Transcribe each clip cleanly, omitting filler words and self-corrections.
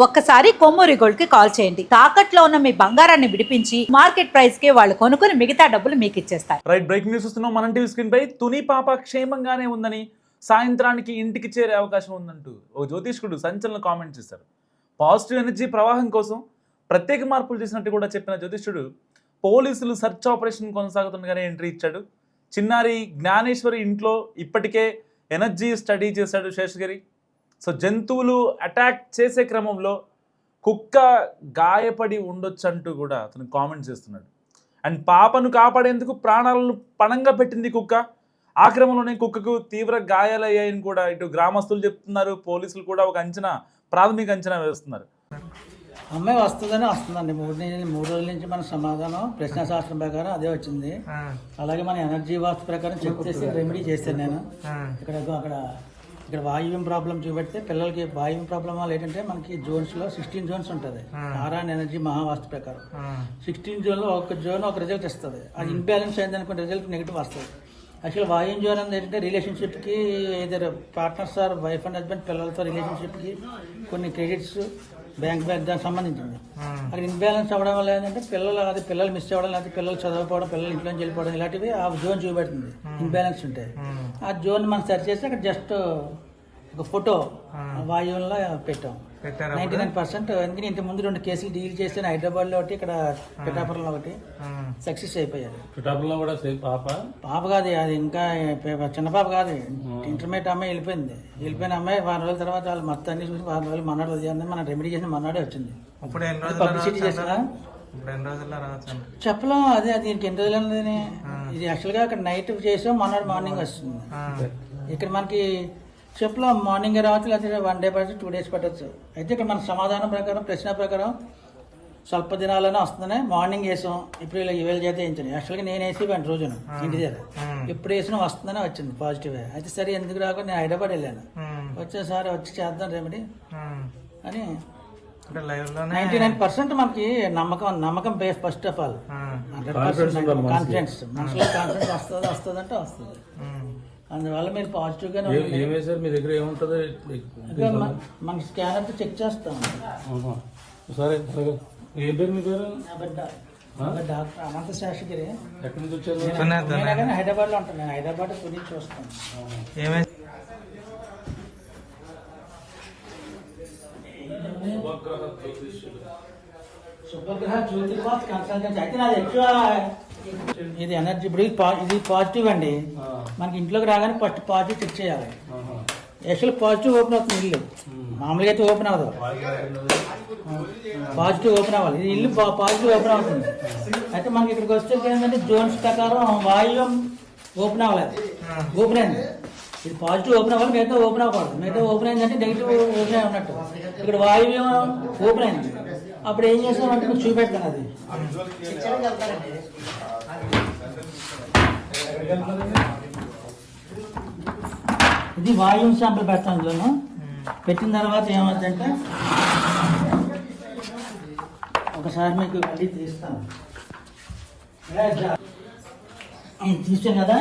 ఒక్కసారి కొమ్మూరి గోల్డ్ కి కాల్ చేయండి. తాకట్లో ఉన్న మీ బంగారాన్ని విడిపించి మార్కెట్ ప్రైస్ కి వాళ్ళు కొనుక్కుని మిగతా డబ్బులు మీకు ఇచ్చేస్తారు. రైట్, బ్రేకింగ్ న్యూస్ వస్తున్నాం. మనం టీవీ స్క్రీన్ పై తుని పాప క్షేమంగానే ఉందని, సాయంత్రానికి ఇంటికి చేరే అవకాశం ఉందంటూ ఓ జ్యోతిష్కుడు సంచలన కామెంట్ చేశారు. పాజిటివ్ ఎనర్జీ ప్రవాహం కోసం ప్రత్యేక మార్పులు చేసినట్టు కూడా చెప్పిన జ్యోతిష్కుడు పోలీసులు సెర్చ్ ఆపరేషన్ కొనసాగుతుండగానే ఎంట్రీ ఇచ్చాడు. చిన్నారి జ్ఞానేశ్వరి ఇంట్లో ఇప్పటికే ఎనర్జీ స్టడీ చేశాడు శేషగిరి. సో జంతువులు అటాక్ చేసే క్రమంలో కుక్క గాయపడి ఉండొచ్చు అంటూ కూడా అతను కామెంట్ చేస్తున్నాడు. అండ్ పాపను కాపాడేందుకు ప్రాణాలను పణంగా పెట్టింది కుక్క. ఆ క్రమంలోనే కుక్కకు తీవ్ర గాయాలయ్యాయని కూడా ఇటు గ్రామస్తులు చెప్తున్నారు. పోలీసులు కూడా ఒక ప్రాథమిక అంచనా వేస్తున్నారు. అమ్మాయి వస్తుందండి. మూడు రోజుల నుంచి మన సమాధానం ప్రశ్నాశాస్త్రం ప్రకారం అదే వచ్చింది. అలాగే మన ఎనర్జీ వాస్తు ప్రకారం చెక్ చేసి రెమెడీ చేశాను నేను. ఇక్కడ వాయువ్యం ప్రాబ్లం చూపెడితే పిల్లలకి వాయువ్యం ప్రాబ్లం వల్ల ఏంటంటే మనకి జోన్స్లో 16 జోన్స్ ఉంటుంది. ఆరాన్ ఎనర్జీ మహావాస్తు ప్రకారం 16 జోన్లో ఒక జోన్ ఒక రిజల్ట్ ఇస్తుంది. అది ఇంబ్యాలెన్స్ అయింది అనుకున్న రిజల్ట్ నెగిటివ్ వస్తుంది. యాక్చువల్ వాయువ్యం జోన్ అనేది ఏంటంటే రిలేషన్షిప్కి ఏదైనా partners or wife and husband పిల్లలతో రిలేషన్షిప్కి కొన్ని క్రెడిట్స్ బ్యాంక్ దానికి సంబంధించింది. అక్కడ ఇన్బ్యాలెన్స్ అవ్వడం వల్ల ఏంటంటే పిల్లలు మిస్ అవ్వడం, లేకపోతే పిల్లలు చదవకపోవడం, పిల్లలు ఇంట్లో వెళ్ళిపోవడం, ఇలాంటివి ఆ జోన్ చూపెడుతుంది. ఇన్బ్యాలెన్స్ ఉంటాయి. ఆ జోన్ మనం సెర్చ్ చేసి అక్కడ జస్ట్ ఒక ఫోటో వాయువులో పెట్టాం. 99%. ఎందుకంటే ఇంత ముందు 2 కేసులు డీల్ చేశాను. హైదరాబాద్ లో ఒకటి, ఇక్కడ పిఠాపురంలో ఒకటి. సక్సెస్ అయిపోయారు. పాప కాదు అది, ఇంకా చిన్న పాప కాదు, ఇంటర్మీడియట్ అమ్మాయి వెళ్ళిపోయిన అమ్మాయి 4 రోజుల తర్వాత వాళ్ళు మొత్తం అన్ని చూసి 4 రోజులు మన్నాడు వదిలేంది. మనం రెమెడీ చేసిన మన్నాడే వచ్చింది. పబ్లిసిటీ చేసిన చెప్పలేం. అది దీనికి ఎన్ని రోజులు అన్నది. ఇది యాక్చువల్గా అక్కడ నైట్ చేసాం, మన్నాడు మార్నింగ్ వస్తుంది. ఇక్కడ మనకి చెప్పలేం. మార్నింగ్ రావచ్చు, లేకపోతే 1 డే పట్టచ్చు, 2 డేస్ పట్టచ్చు. అయితే ఇక్కడ మన సమాధానం ప్రకారం ప్రశ్న ప్రకారం స్వల్ప దినాల్లోనే వస్తుందని మార్నింగ్ వేసాం. ఇప్పుడు ఇలా ఈవేళ చేత వేయించాను. యాక్చువల్గా నేను వేసి 1 రోజున ఇంటి దగ్గర ఇప్పుడు వేసిన వస్తుందని వచ్చింది పాజిటివ్. అయితే సరే ఎందుకు రాకుండా నేను హైదరాబాద్ వెళ్ళాను. వచ్చేసారి వచ్చి చేద్దాం రెమెడీ అని 99% మనకి నమ్మకం base. First of all 100% confidence. మనసులో కాన్ఫిడెన్స్ వస్తుంది అంటే వస్తుంది. అందువల్ల మీరు పాజిటివ్ గానే మీ దగ్గర ఏముంటుంది? మనకి స్కానర్ తో చెక్ చేస్తాం. సరే, ఏం పేరు మీ పేరు? డాక్టర్ అనంత శేషగిరి. ఎక్కడి నుంచి వచ్చారు? హైదరాబాద్ లో ఉంటాను. నేను హైదరాబాద్ తుని చూస్తాను. శుభగ్రహ జ్యోతిర్వాస్ కన్సల్టెన్సీ. అయితే నాది ఎక్కువ ఇది ఎనర్జీ. ఇప్పుడు ఇది పాజిటివ్ అండి. మనకి ఇంట్లోకి రాగానే ఫస్ట్ పాజిటివ్ చెక్ చేయాలి. యాక్చువల్ పాజిటివ్ ఓపెన్ అవుతుంది ఇల్లు. మామూలుగా అయితే ఓపెన్ అవ్వదు. పాజిటివ్ ఓపెన్ అవ్వాలి. ఇది ఇల్లు పాజిటివ్ ఓపెన్ అవుతుంది. అయితే మనకి ఇక్కడికి వస్తే ఏంటంటే జోన్స్ ప్రకారం వాయువ్యం ఓపెన్ అవ్వలేదు. ఓపెన్ అయింది. ఇది పాజిటివ్ ఓపెన్ అవ్వాలి, మిగతా ఓపెన్ అవ్వకూడదు. మిగతా ఓపెన్ అయిందంటే నెగిటివ్ ఓపెన్ అయి ఉన్నట్టు. ఇక్కడ వాయువ్యం ఓపెన్ అయింది. అప్పుడు ఏం చేసామంటే మీకు చూపెట్టాను. అది ఇది వాయువు శాంపుల్ పెడతాను. ఇందులోను పెట్టిన తర్వాత ఏమవుతుందంటే ఒకసారి మీకు మళ్ళీ తీస్తాను. తీసాం కదా.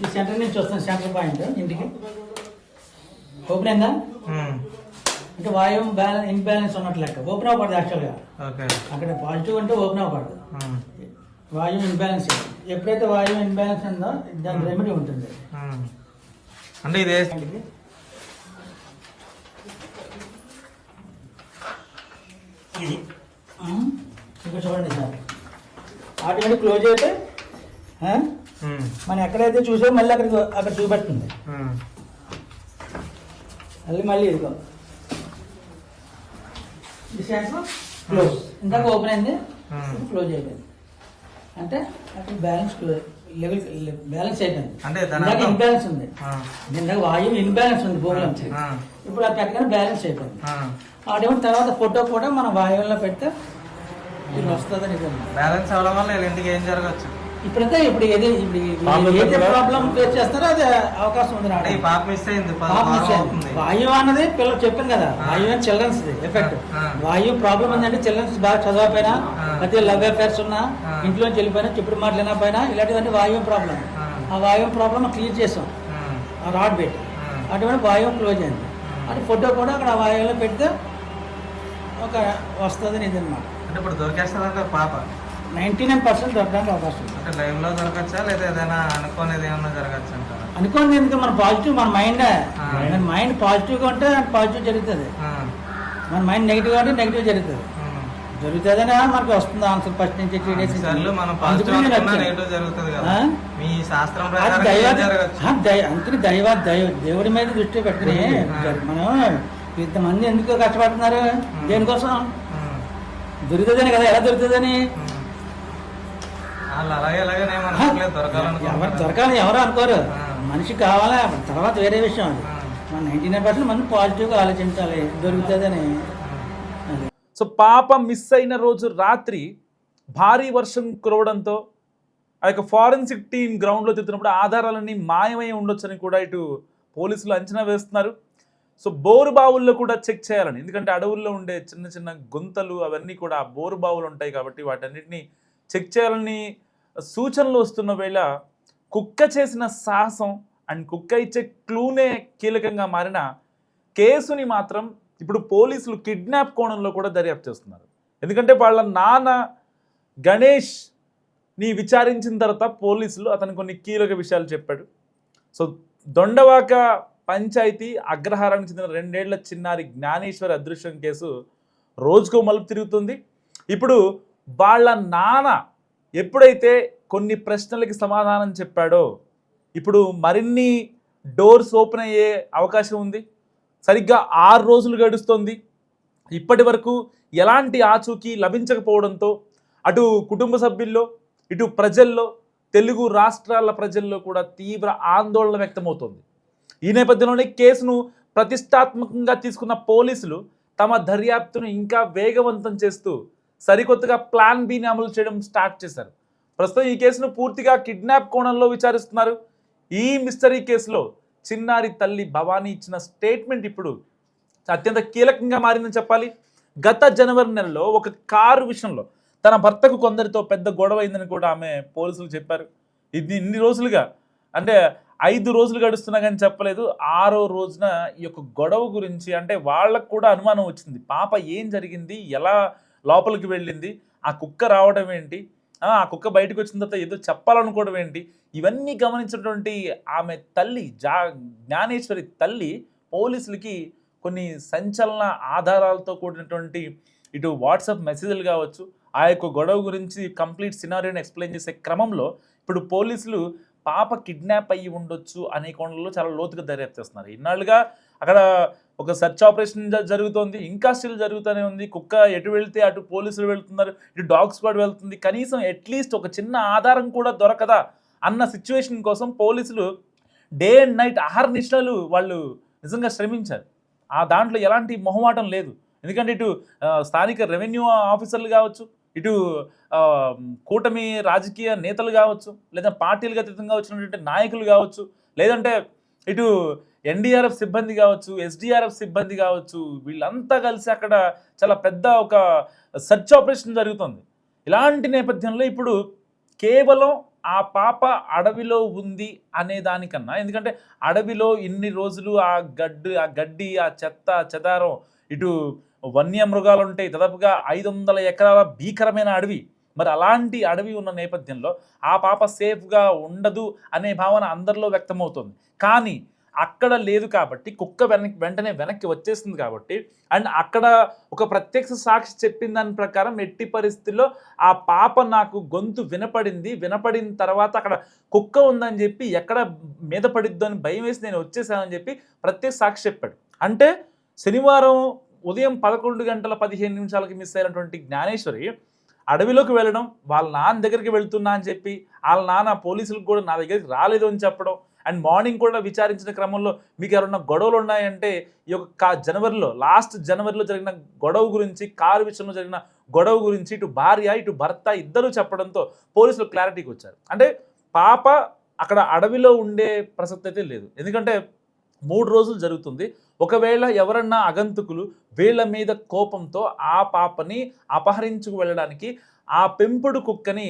ఈ సెంటర్ నుంచి వస్తాను. సెంటర్ పాయింట్ ఇంటికి ఓపెన్ అయిందా అంటే వాయువు ఇన్బ్యాలెన్స్ ఉన్నట్లు లెక్క. ఓపెన్ అవ్వకూడదు. యాక్చువల్గా అక్కడ పాజిటివ్ అంటే ఓపెన్ అవ్వకూడదు. వాయువు ఇన్బ్యాలెన్స్. ఎప్పుడైతే వాయువు ఇన్బ్యాలెన్స్ ఉందో దాని రెమెడీ ఉంటుంది. అంటే ఇదే ఇక్కడ చూడండి సార్. ఆటోమేటిక్ క్లోజ్ అయితే మనం ఎక్కడైతే చూసామో మళ్ళీ అక్కడ చూపెడుతుంది. మళ్ళీ ఇదిగో క్లోజ్. ఇందాక ఓపెన్ అయింది, క్లోజ్ అయిపోయింది. అంటే అక్కడ బ్యాలెన్స్ బ్యాలెన్స్ అయిపోయింది. ఇందాక ఇన్బ్యాలెన్స్ ఉంది. ఇందాక వాయువు ఇన్బ్యాలెన్స్ ఉంది భూమిలో. ఇప్పుడు అది పెట్టగానే బ్యాలెన్స్ అయిపోయింది. అటువంటి తర్వాత ఫోటో కూడా మనం వాయువులో పెడితే ఇది వస్తుందని. బ్యాలెన్స్ అవ్వడం వల్ల ఇంటికి ఏం జరగచ్చు? ఇప్పుడైతే ఏదైతే ప్రాబ్లం ఫేస్ చేస్తారో అదే అవకాశం ఉంది. వాయువు అన్నది పిల్లలు చెప్పాను కదా. వాయువు అని చిల్డ్రన్స్ ఎఫెక్ట్. వాయువు ప్రాబ్లం ఏంటంటే చిల్డ్రన్స్ బాగా చదవకపోయినా, ప్రతి లవ్ అఫేర్స్ ఉన్నా, ఇంట్లోంచి వెళ్ళిపోయినా, చెప్పుడు మాటలు వినకపోయినా, ఇలాంటివన్నీ వాయువు ప్రాబ్లం. ఆ వాయువు ప్రాబ్లం క్లియర్ చేసాం. ఆ రాడ్ పెట్టి అటువంటి వాయువు క్లోజ్ అయింది. అది ఫోటో కూడా అక్కడ ఆ వాయువులో పెడితే ఒక వస్తుంది ఇది అనమాట. అంటే ఇప్పుడు దొరికేస్తుందంటే పాప 99% దొరకడానికి అవకాశం ఉంది. అంటే లైవ్ లో దొరకచ్చా లేదా ఏదైనా అనుకోనేది ఏమన్నా జరగచ్చు అంటారా? అనుకోండి, ఎందుకు మన పాజిటివ్, మన మైండ్ పాజిటివ్గా ఉంటే పాజిటివ్ జరుగుతుంది, మన మైండ్ నెగిటివ్గా ఉంటే నెగిటివ్ జరుగుతుంది. జరుగుతుందనే మనకి వస్తుంది ఆన్సర్ ఫస్ట్ నుంచి 3 days మనం పాజిటివ్ నెగిటివ్ జరుగుతుంది కదా మీ శాస్త్రం ప్రకారం జరగచ్చు. అందుకని దేవుడి మీద దృష్టి పెట్టుకుని మనం ఇంతమంది ఎందుకు కష్టపడుతున్నారు, దేనికోసం దొరుకుతుందని కదా, ఎలా దొరుకుతుందని వాళ్ళు అలాగే అలాగే దొరకాలని ఎవరు అనుకోరు, మనిషి కావాలా తర్వాత వేరే విషయం. అది మన 99% మంది పాజిటివ్గా ఆలోచించాలి దొరుకుతుందని. సో పాప మిస్ అయిన రోజు రాత్రి భారీ వర్షం కురవడంతో ఆ యొక్క ఫారెన్సిక్ టీం గ్రౌండ్లో తిరుగుతున్నప్పుడు ఆధారాలన్నీ మాయమై ఉండొచ్చని కూడా ఇటు పోలీసులు అంచనా వేస్తున్నారు. సో బోరు బావుల్లో కూడా చెక్ చేయాలని, ఎందుకంటే అడవుల్లో ఉండే చిన్న చిన్న గుంతలు అవన్నీ కూడా బోరు బావులు ఉంటాయి కాబట్టి వాటన్నిటిని చెక్ చేయాలని సూచనలు వస్తున్న వేళ కుక్క చేసిన సాహసం అండ్ కుక్క ఇచ్చే క్లూనే కీలకంగా మారిన కేసుని మాత్రం ఇప్పుడు పోలీసులు కిడ్నాప్ కోణంలో కూడా దర్యాప్తు చేస్తున్నారు. ఎందుకంటే వాళ్ళ నాన్న గణేష్ని విచారించిన తర్వాత పోలీసులు అతను కొన్ని కీలక విషయాలు చెప్పాడు. సో దొండవాక పంచాయతీ అగ్రహారానికి చెందిన 2 ఏళ్ల చిన్నారి జ్ఞానేశ్వరి అదృశ్యం కేసు రోజుకో మలుపు తిరుగుతుంది. ఇప్పుడు వాళ్ళ నాన్న ఎప్పుడైతే కొన్ని ప్రశ్నలకి సమాధానం చెప్పాడో ఇప్పుడు మరిన్ని డోర్స్ ఓపెన్ అయ్యే అవకాశం ఉంది. సరిగ్గా 6 రోజులు గడుస్తోంది. ఇప్పటి వరకు ఎలాంటి ఆచూకీ లభించకపోవడంతో అటు కుటుంబ సభ్యుల్లో ఇటు ప్రజల్లో తెలుగు రాష్ట్రాల ప్రజల్లో కూడా తీవ్ర ఆందోళన వ్యక్తమవుతోంది. ఈ నేపథ్యంలోనే కేసును ప్రతిష్టాత్మకంగా తీసుకున్న పోలీసులు తమ దర్యాప్తును ఇంకా వేగవంతం చేస్తూ సరికొత్తగా ప్లాన్ బిని అమలు చేయడం స్టార్ట్ చేశారు. ప్రస్తుతం ఈ కేసును పూర్తిగా కిడ్నాప్ కోణంలో విచారిస్తున్నారు. ఈ మిస్టరీ కేసులో చిన్నారి తల్లి భవానీ ఇచ్చిన స్టేట్మెంట్ ఇప్పుడు అత్యంత కీలకంగా మారిందని చెప్పాలి. గత జనవరి నెలలో ఒక కారు విషయంలో తన భర్తకు కొందరితో పెద్ద గొడవ అయిందని కూడా ఆమె పోలీసులు చెప్పారు. ఇన్ని రోజులుగా అంటే 5 రోజులు గడుస్తున్నా కానీ చెప్పలేదు. 6వ రోజున ఈ యొక్క గొడవ గురించి అంటే వాళ్ళకు కూడా అనుమానం వచ్చింది. పాప ఏం జరిగింది, ఎలా లోపలికి వెళ్ళింది, ఆ కుక్క రావడం ఏంటి, ఆ కుక్క బయటకు వచ్చిన తర్వాత ఏదో చెప్పాలనుకోవడం ఏంటి, ఇవన్నీ గమనించినటువంటి ఆమె తల్లి జ్ఞానేశ్వరి తల్లి పోలీసులకి కొన్ని సంచలన ఆధారాలతో కూడినటువంటి ఇటు వాట్సాప్ మెసేజ్లు కావచ్చు, ఆ యొక్క గొడవ గురించి కంప్లీట్ సినారియోని ఎక్స్ప్లెయిన్ చేసే క్రమంలో ఇప్పుడు పోలీసులు పాప కిడ్నాప్ అయ్యి ఉండొచ్చు అనే కోణంలో చాలా లోతుగా దర్యాప్తు చేస్తున్నారు. ఇన్నాళ్ళుగా అక్కడ ఒక సెర్చ్ ఆపరేషన్ జరుగుతోంది, ఇంకా స్టిల్ జరుగుతూనే ఉంది. కుక్క ఎటు వెళ్తే అటు పోలీసులు వెళ్తున్నారు, ఇటు డాగ్ స్క్వాడ్ వెళ్తుంది. కనీసం అట్లీస్ట్ ఒక చిన్న ఆధారం కూడా దొరకదా అన్న సిచ్యువేషన్ కోసం పోలీసులు డే అండ్ నైట్ అహర్నిశలు వాళ్ళు నిజంగా శ్రమించారు. ఆ దాంట్లో ఎలాంటి మొహమాటం లేదు. ఎందుకంటే ఇటు స్థానిక రెవెన్యూ ఆఫీసర్లు కావచ్చు, ఇటు కూటమి రాజకీయ నేతలు కావచ్చు, లేదా పార్టీలుగా అతీతంగా వచ్చినటువంటి నాయకులు కావచ్చు, లేదంటే ఇటు ఎన్డీఆర్ఎఫ్ సిబ్బంది కావచ్చు, ఎస్డీఆర్ఎఫ్ సిబ్బంది కావచ్చు, వీళ్ళంతా కలిసి అక్కడ చాలా పెద్ద ఒక సెర్చ్ ఆపరేషన్ జరుగుతుంది. ఇలాంటి నేపథ్యంలో ఇప్పుడు కేవలం ఆ పాప అడవిలో ఉంది అనే దానికన్నా, ఎందుకంటే అడవిలో ఇన్ని రోజులు ఆ గడ్డి ఆ చెత్త చెదారం, ఇటు వన్యమృగాలు ఉంటాయి, దాదాపుగా 500 ఎకరాల భీకరమైన అడవి. మరి అలాంటి అడవి ఉన్న నేపథ్యంలో ఆ పాప సేఫ్గా ఉండదు అనే భావన అందరిలో వ్యక్తమవుతుంది. కానీ అక్కడ లేదు కాబట్టి కుక్క వెంటనే వెనక్కి వచ్చేస్తుంది కాబట్టి, అండ్ అక్కడ ఒక ప్రత్యక్ష సాక్షి చెప్పిన దాని ప్రకారం ఎట్టి పరిస్థితుల్లో ఆ పాప నాకు గొంతు వినపడిన తర్వాత అక్కడ కుక్క ఉందని చెప్పి ఎక్కడ మీద పడిద్దో అని భయం వేసి నేను వచ్చేసానని చెప్పి ప్రత్యక్ష సాక్షి చెప్పాడు. అంటే శనివారం ఉదయం 11:15 మిస్ అయినటువంటి జ్ఞానేశ్వరి అడవిలోకి వెళ్ళడం, వాళ్ళ నాన్న దగ్గరికి వెళ్తున్నా అని చెప్పి, వాళ్ళ నాన్న పోలీసులకు కూడా నా దగ్గరికి రాలేదు అని చెప్పడం, అండ్ మార్నింగ్ కూడా విచారించిన క్రమంలో మీకు ఎవరన్నా గొడవలు ఉన్నాయంటే ఈ యొక్క లాస్ట్ జనవరిలో జరిగిన గొడవ గురించి, కారు విషయంలో జరిగిన గొడవ గురించి ఇటు భార్య ఇటు భర్త ఇద్దరు చెప్పడంతో పోలీసులు క్లారిటీకి వచ్చారు. అంటే పాప అక్కడ అడవిలో ఉండే ప్రసక్తి అయితే లేదు. ఎందుకంటే 3 రోజులు జరుగుతుంది. ఒకవేళ ఎవరన్నా అగంతకులు వీళ్ళ మీద కోపంతో ఆ పాపని అపహరించుకు వెళ్ళడానికి ఆ పెంపుడు కుక్కని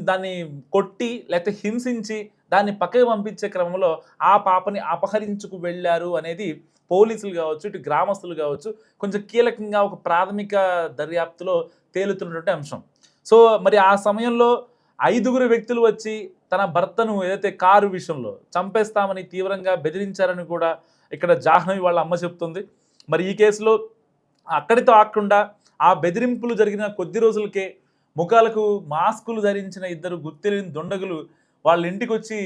దాన్ని కొట్టి లేకపోతే హింసించి దాన్ని పక్కకి పంపించే క్రమంలో ఆ పాపని అపహరించుకు వెళ్ళారు అనేది పోలీసులు కావచ్చు, ఇటు గ్రామస్తులు కావచ్చు, కొంచెం కీలకంగా ఒక ప్రాథమిక దర్యాప్తులో తేలుతున్నటువంటి అంశం. సో మరి ఆ సమయంలో 5గురు వ్యక్తులు వచ్చి తన భర్తను ఏదైతే కారు విషయంలో చంపేస్తామని తీవ్రంగా బెదిరించారని కూడా ఇక్కడ జాహ్నవి వాళ్ళ అమ్మ చెప్తుంది. మరి ఈ కేసులో అక్కడితో ఆగకుండా ఆ బెదిరింపులు జరిగిన కొద్ది రోజులకే ముఖాలకు మాస్కులు ధరించిన 2 గుర్తెలిని దుండగులు వాళ్ళ ఇంటికి వచ్చి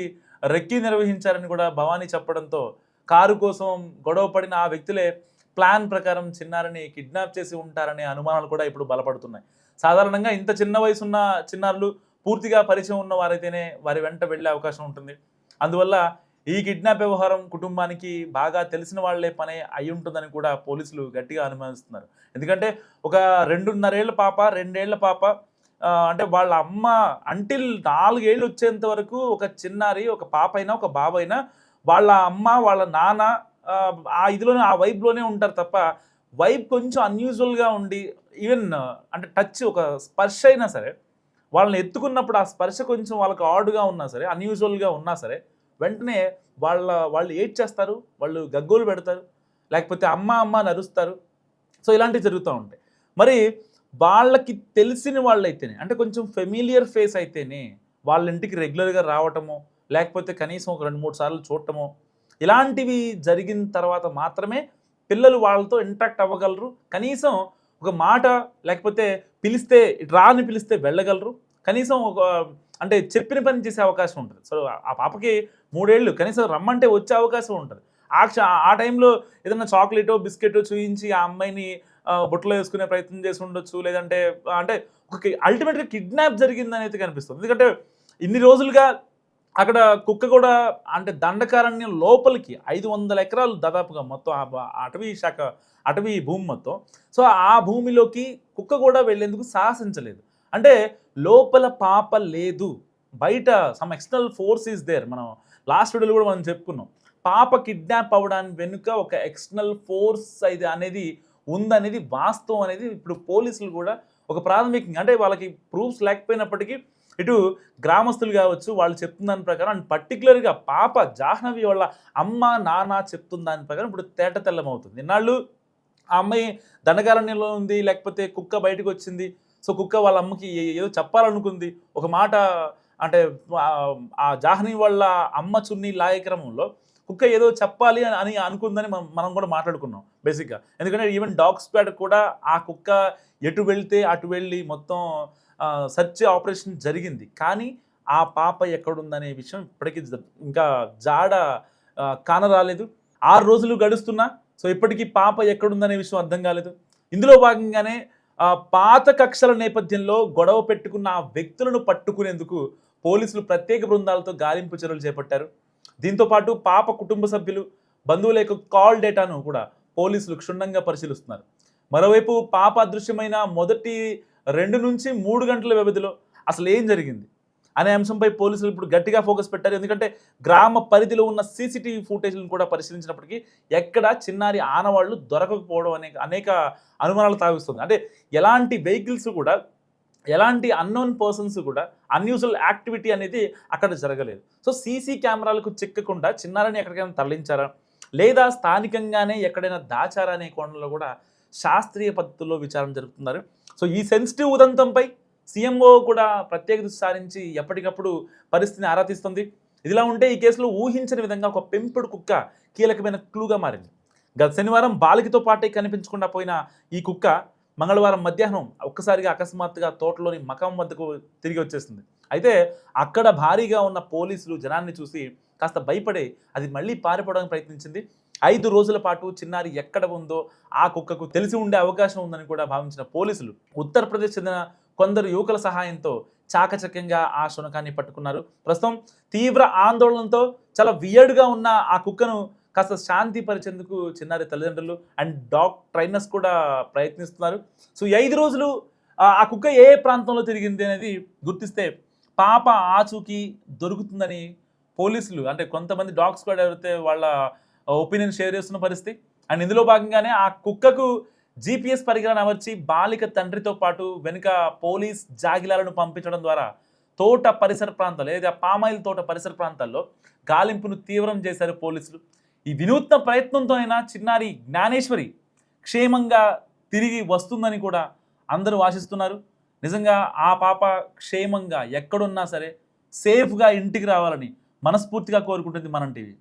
రెక్కి నిర్వహించారని కూడా భవానీ చెప్పడంతో కారు కోసం గొడవ పడిన ఆ వ్యక్తులే ప్లాన్ ప్రకారం చిన్నారిని కిడ్నాప్ చేసి ఉంటారనే అనుమానాలు కూడా ఇప్పుడు బలపడుతున్నాయి. సాధారణంగా ఇంత చిన్న వయసున్న చిన్నారులు పూర్తిగా పరిచయం ఉన్న వారైతేనే వారి వెంట వెళ్ళే అవకాశం ఉంటుంది. అందువల్ల ఈ కిడ్నాప్ వ్యవహారం కుటుంబానికి బాగా తెలిసిన వాళ్లే పనే అయి ఉంటుందని కూడా పోలీసులు గట్టిగా అనుమానిస్తున్నారు. ఎందుకంటే ఒక 2.5 ఏళ్ల పాప, 2 ఏళ్ల పాప, అంటే వాళ్ళ అమ్మ అంటిల్ 4 ఏళ్ళు వచ్చేంత వరకు ఒక చిన్నారి, ఒక పాప అయినా ఒక బాబు అయినా వాళ్ళ అమ్మ వాళ్ళ నాన్న ఆ ఇదిలోనే ఆ వైబ్లోనే ఉంటారు తప్ప వైబ్ కొంచెం అన్యూజువల్గా ఉండి ఈవెన్ అంటే టచ్ ఒక స్పర్శ అయినా సరే వాళ్ళని ఎత్తుకున్నప్పుడు ఆ స్పర్శ కొంచెం వాళ్ళకి ఆడుగా ఉన్నా సరే, అన్యూజువల్గా ఉన్నా సరే వెంటనే వాళ్ళు ఏడ్ చేస్తారు, వాళ్ళు గగ్గోలు పెడతారు, లేకపోతే అమ్మ అమ్మ నరుస్తారు. సో ఇలాంటివి జరుగుతూ ఉంటాయి. మరి వాళ్ళకి తెలిసిన వాళ్ళైతేనే, అంటే కొంచెం ఫెమిలియర్ ఫేస్ అయితేనే వాళ్ళ ఇంటికి రెగ్యులర్గా రావటమో, లేకపోతే కనీసం ఒక 2-3 సార్లు చూడటమో, ఇలాంటివి జరిగిన తర్వాత మాత్రమే పిల్లలు వాళ్ళతో ఇంటరాక్ట్ అవ్వగలరు. కనీసం ఒక మాట, లేకపోతే పిలిస్తే రాని పిలిస్తే వెళ్ళగలరు. కనీసం ఒక అంటే చెప్పిన పని చేసే అవకాశం ఉంటుంది. సో ఆ పాపకి 3 ఏళ్ళు, కనీసం రమ్మంటే వచ్చే అవకాశం ఉంటుంది. ఆ టైంలో ఏదైనా చాక్లెటో బిస్కెటో చూయించి ఆ అమ్మాయిని బుట్టలో వేసుకునే ప్రయత్నం చేసి ఉండొచ్చు. లేదంటే అంటే ఒక అల్టిమేట్గా కిడ్నాప్ జరిగిందనేది కనిపిస్తుంది. ఎందుకంటే ఇన్ని రోజులుగా అక్కడ కుక్క కూడా అంటే దండకారణ్యం లోపలికి 500 ఎకరాలు దాదాపుగా మొత్తం అటవీ భూమి మొత్తం. సో ఆ భూమిలోకి కుక్క కూడా వెళ్ళేందుకు సాహసించలేదు. అంటే లోపల పాప లేదు, బయట some external force is there. మనం లాస్ట్ వీడియోలో కూడా మనం చెప్పుకున్నాం, పాప కిడ్నాప్ అవ్వడానికి వెనుక ఒక ఎక్స్టర్నల్ ఫోర్స్ అనేది ఉందనేది వాస్తవం అనేది ఇప్పుడు పోలీసులు కూడా ఒక ప్రాథమికంగా, అంటే వాళ్ళకి ప్రూఫ్స్ లేకపోయినప్పటికీ ఇటు గ్రామస్తులు కావచ్చు వాళ్ళు చెప్తున్న దాని ప్రకారం, అండ్ పర్టికులర్గా పాప జాహ్నవి వాళ్ళ అమ్మ నాన్న చెప్తున్న దాని ప్రకారం ఇప్పుడు తేట తెల్లమవుతుంది. ఇన్నాళ్ళు ఆ అమ్మాయి దండకారణ్యంలో ఉంది, లేకపోతే కుక్క బయటకు వచ్చింది, సో కుక్క వాళ్ళ అమ్మకి ఏదో చెప్పాలనుకుంది, ఒక మాట అంటే ఆ జాహ్నవి వాళ్ళ అమ్మ చున్నీ లాగే క్రమంలో కుక్క ఏదో చెప్పాలి అని అనుకుందని మనం కూడా మాట్లాడుకున్నాం బేసిక్గా. ఎందుకంటే ఈవెన్ డాగ్ స్క్వాడ్ కూడా ఆ కుక్క ఎటు వెళ్తే అటు వెళ్ళి మొత్తం సెర్చ్ ఆపరేషన్ జరిగింది. కానీ ఆ పాప ఎక్కడుందనే విషయం ఇప్పటికీ ఇంకా జాడ కానరాలేదు. 6 రోజులు గడుస్తున్నా సో ఇప్పటికీ పాప ఎక్కడుందనే విషయం అర్థం కాలేదు. ఇందులో భాగంగానే పాత కక్షల నేపథ్యంలో గొడవ పెట్టుకున్న ఆ వ్యక్తులను పట్టుకునేందుకు పోలీసులు ప్రత్యేక బృందాలతో గాలింపు చర్యలు చేపట్టారు. దీంతోపాటు పాప కుటుంబ సభ్యులు, బంధువుల యొక్క కాల్ డేటాను కూడా పోలీసులు క్షుణ్ణంగా పరిశీలిస్తున్నారు. మరోవైపు పాప అదృశ్యమైన మొదటి 2 నుంచి 3 గంటల వ్యవధిలో అసలు ఏం జరిగింది అనే అంశంపై పోలీసులు ఇప్పుడు గట్టిగా ఫోకస్ పెట్టారు. ఎందుకంటే గ్రామ పరిధిలో ఉన్న సీసీటీవీ ఫుటేజ్లను కూడా పరిశీలించినప్పటికీ ఎక్కడా చిన్నారి ఆనవాళ్లు దొరకకపోవడం అనేక అనుమానాలు తావిస్తుంది. అంటే ఎలాంటి వెహికల్స్ కూడా, ఎలాంటి అన్నోన్ పర్సన్స్ కూడా అన్యూజువల్ యాక్టివిటీ అనేది అక్కడ జరగలేదు. సో సీసీ కెమెరాలకు చిక్కకుండా చిన్నారిని ఎక్కడికైనా తరలించారా, లేదా స్థానికంగానే ఎక్కడైనా దాచారా అనే కోణంలో కూడా శాస్త్రీయ పద్ధతుల్లో విచారణ జరుపుతున్నారు. సో ఈ సెన్సిటివ్ ఉదంతంపై సీఎంఓ కూడా ప్రత్యేక దృష్టి సారించి ఎప్పటికప్పుడు పరిస్థితిని ఆరా తీస్తుంది. ఇదిలా ఉంటే ఈ కేసులో ఊహించని విధంగా ఒక పెంపుడు కుక్క కీలకమైన క్లూగా మారింది. గత శనివారం బాలికతో పాటే కనిపించకుండా పోయిన ఈ కుక్క మంగళవారం మధ్యాహ్నం ఒక్కసారిగా అకస్మాత్తుగా తోటలోని మకాం వద్దకు తిరిగి వచ్చేసింది. అయితే అక్కడ భారీగా ఉన్న పోలీసులు జనాన్ని చూసి కాస్త భయపడే అది మళ్ళీ పారిపోవడానికి ప్రయత్నించింది. 5 రోజుల పాటు చిన్నారి ఎక్కడ ఉందో ఆ కుక్కకు తెలిసి ఉండే అవకాశం ఉందని కూడా భావించిన పోలీసులు ఉత్తరప్రదేశ్ చెందిన కొందరు యువకుల సహాయంతో చాకచక్యంగా ఆ శునకాన్ని పట్టుకున్నారు. ప్రస్తుతం తీవ్ర ఆందోళనతో చాలా వియర్డ్గా ఉన్న ఆ కుక్కను కాస్త శాంతి పరిచేందుకు చిన్నారి తల్లిదండ్రులు అండ్ డాగ్ ట్రైనర్స్ కూడా ప్రయత్నిస్తున్నారు. సో ఈ 5 రోజులు ఆ కుక్క ఏ ప్రాంతంలో తిరిగింది అనేది గుర్తిస్తే పాప ఆచూకీ దొరుకుతుందని పోలీసులు, అంటే కొంతమంది డాగ్ స్క్వాడ్ ఎవరైతే వాళ్ళ ఒపీనియన్ షేర్ చేస్తున్న పరిస్థితి. అండ్ ఇందులో భాగంగానే ఆ కుక్కకు GPS పరికరాన్ని అమర్చి బాలిక తండ్రితో పాటు వెనుక పోలీస్ జాగిలాలను పంపించడం ద్వారా తోట పరిసర ప్రాంతాలు ఏదైతే పామాయిల్ తోట పరిసర ప్రాంతాల్లో గాలింపును తీవ్రం చేశారు పోలీసులు. ఈ వినూత్న ప్రయత్నంతో అయినా చిన్నారి జ్ఞానేశ్వరి క్షేమంగా తిరిగి వస్తుందని కూడా అందరూ ఆశిస్తున్నారు. నిజంగా ఆ పాప క్షేమంగా ఎక్కడున్నా సరే సేఫ్గా ఇంటికి రావాలని మనస్ఫూర్తిగా కోరుకుంటుంది మనం టీవీ.